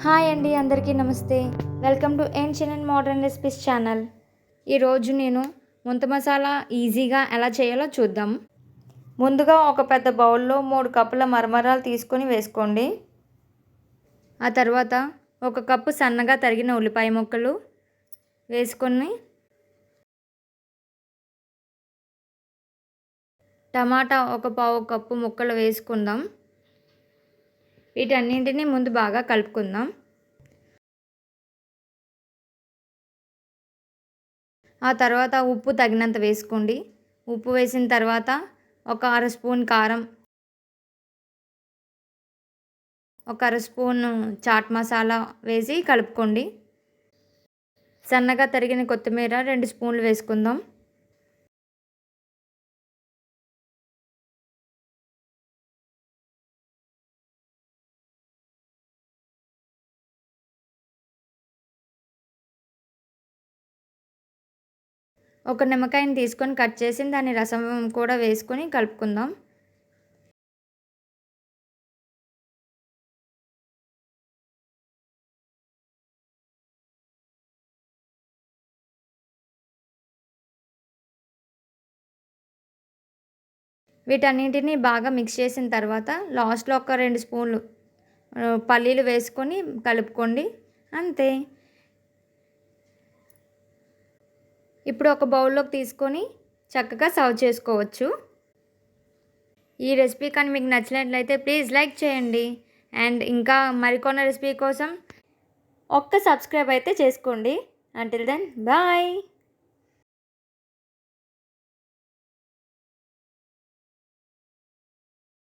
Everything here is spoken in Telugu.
హాయ్ అండి, అందరికీ నమస్తే. Welcome to ancient and modern recipes channel. ఈరోజు నేను ముంత మసాలా ఈజీగా ఎలా చేయాలో చూద్దాం. ముందుగా ఒక పెద్ద బౌల్లో 3 కప్పుల మరమరాలు తీసుకొని వేసుకోండి. ఆ తర్వాత 1 కప్పు సన్నగా తరిగిన ఉల్లిపాయ ముక్కలు వేసుకొని, టమాటా 1/4 కప్పు ముక్కలు వేసుకుందాం. వీటన్నింటినీ ముందు బాగా కలుపుకుందాం. ఆ తర్వాత ఉప్పు తగినంత వేసుకోండి. ఉప్పు వేసిన తర్వాత 1 అర స్పూన్ కారం, 1 అర స్పూన్ చాట్ మసాలా వేసి కలుపుకోండి. సన్నగా తరిగిన కొత్తిమీర 2 స్పూన్లు వేసుకుందాం. ఒక నిమ్మకాయని తీసుకొని కట్ చేసి దాని రసం కూడా వేసుకొని కలుపుకుందాం. వీటన్నింటినీ బాగా మిక్స్ చేసిన తర్వాత లాస్ట్లో ఒక 2 స్పూన్లు పల్లీలు వేసుకొని కలుపుకోండి. అంతే. ఇప్పుడు ఒక బౌల్లోకి తీసుకొని చక్కగా సర్వ్ చేసుకోవచ్చు. ఈ రెసిపీ కానీ మీకు నచ్చినట్లయితే ప్లీజ్ లైక్ చేయండి. అండ్ ఇంకా మరికొన్ని రెసిపీ కోసం ఒక్క సబ్స్క్రైబ్ అయితే చేసుకోండి. Until then bye.